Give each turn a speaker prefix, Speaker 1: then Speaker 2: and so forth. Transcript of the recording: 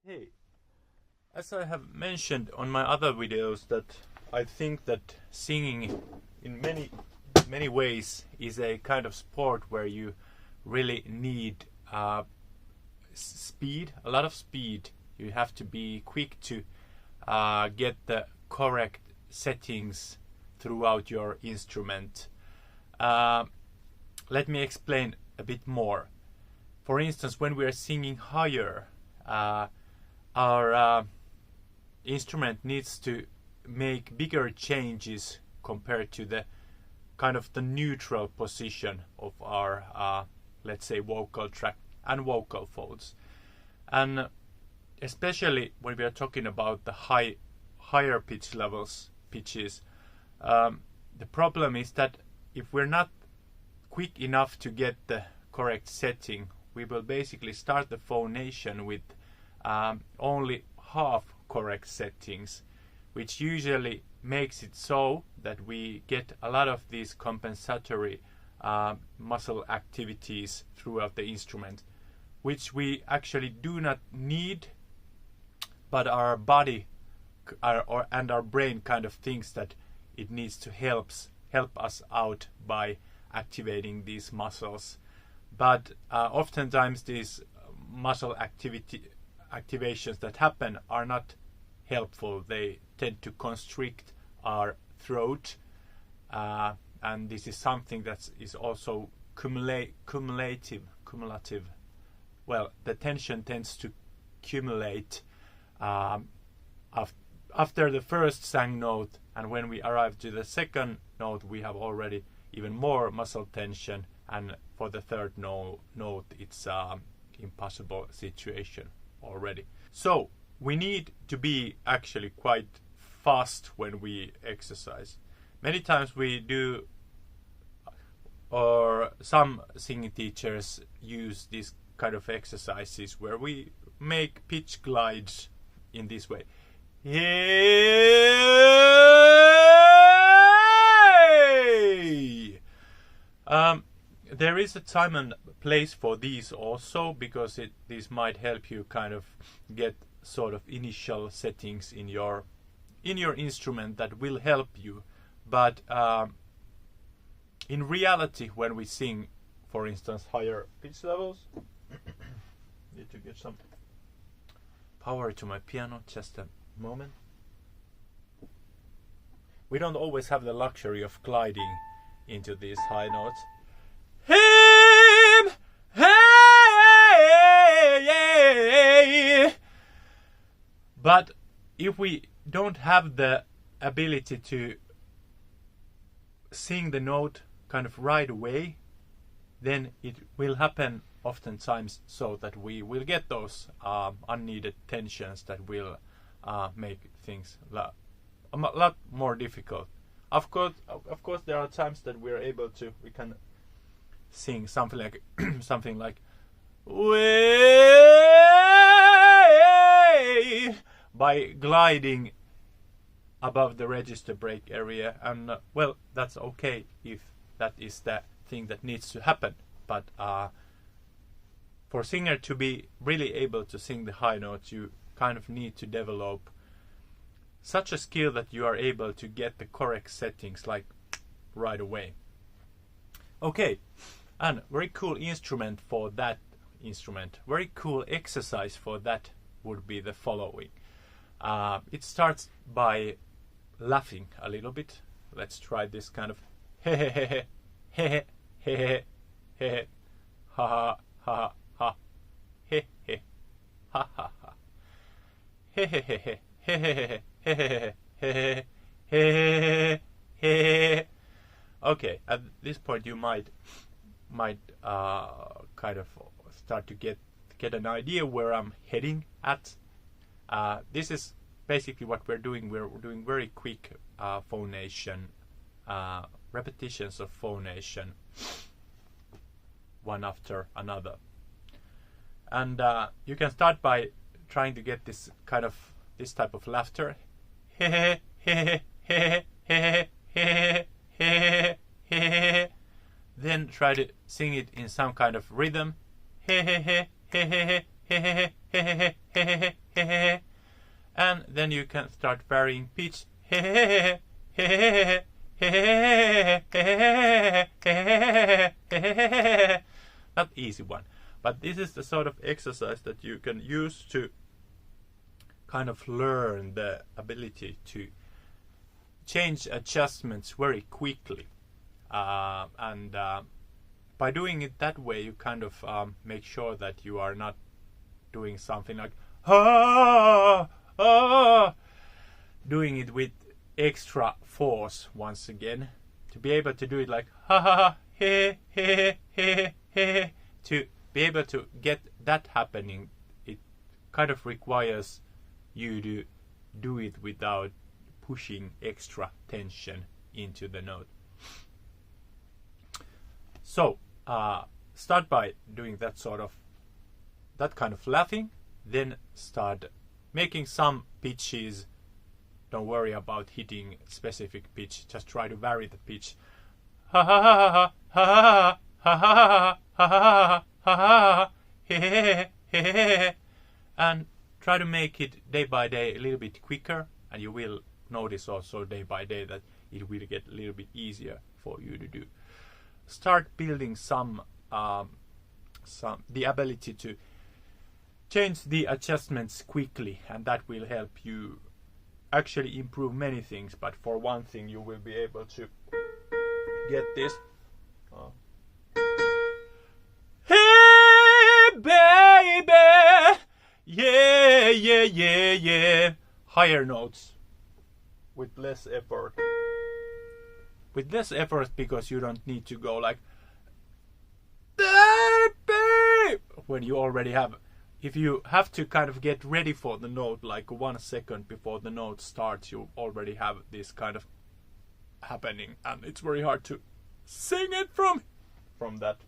Speaker 1: Hey, as I have mentioned on my other videos, that I think that singing in many ways is a kind of sport where you really need speed, a lot of speed. You have to be quick to get the correct settings throughout your instrument. Let me explain a bit more. For instance, when we are singing higher, our instrument needs to make bigger changes compared to the kind of the neutral position of our let's say vocal tract and vocal folds. And especially when we are talking about the higher pitches, the problem is that if we're not quick enough to get the correct setting, we will basically start the phonation with only half correct settings, which usually makes it so that we get a lot of these compensatory muscle activities throughout the instrument, which we actually do not need, but our body and our brain kind of thinks that it needs to help us out by activating these muscles. But oftentimes these muscle activations that happen are not helpful. They tend to constrict our throat, and this is something that is also cumulative. Well, the tension tends to accumulate after the first sang note, and when we arrive to the second note we have already even more muscle tension, and for the third note it's impossible situation already. So we need to be actually quite fast when we exercise. Many times we do, or some singing teachers use these kind of exercises where we make pitch glides in this way. Hey! There is a time and place for these also, because these might help you kind of get sort of initial settings in your instrument that will help you. But in reality, when we sing, for instance, higher pitch levels, need to get some power to my piano, just a moment. We don't always have the luxury of gliding into these high notes. Him, hey, but if we don't have the ability to sing the note kind of right away, then it will happen oftentimes so that we will get those unneeded tensions that will make things a lot more difficult. Of course, there are times that we can sing something like way by gliding above the register break area, and well, that's okay if that is the thing that needs to happen. But for a singer to be really able to sing the high notes, you kind of need to develop such a skill that you are able to get the correct settings like right away. Okay, and very cool instrument for that very cool exercise for that would be the following. It starts by laughing a little bit. Let's try this kind of he he he he he he ha ha ha ha he he ha ha ha he he he he he he he. Okay, at this point you might kind of start to get an idea where I'm heading at. This is basically what we're doing. We're doing very quick phonation, repetitions of phonation, one after another. And you can start by trying to get this type of laughter. Then try to sing it in some kind of rhythm. and then you can start varying pitch. Not easy one, but this is the sort of exercise that you can use to kind of learn the ability to change adjustments very quickly, and by doing it that way you kind of make sure that you are not doing something like doing it with extra force once again. To be able to do it like to be able to get that happening, it kind of requires you to do it without pushing extra tension into the note. So start by doing that kind of laughing, then start making some pitches. Don't worry about hitting specific pitch, just try to vary the pitch. And try to make it day by day a little bit quicker, and you will notice also day by day that it will get a little bit easier for you to do. Start building the ability to change the adjustments quickly, and that will help you actually improve many things. But for one thing, you will be able to get this. Hey baby, yeah, yeah, yeah, yeah. Higher notes with less effort. With less effort, because you don't need to go like when you already have. If you have to kind of get ready for the note like 1 second before the note starts, you already have this kind of happening, and it's very hard to sing it from that.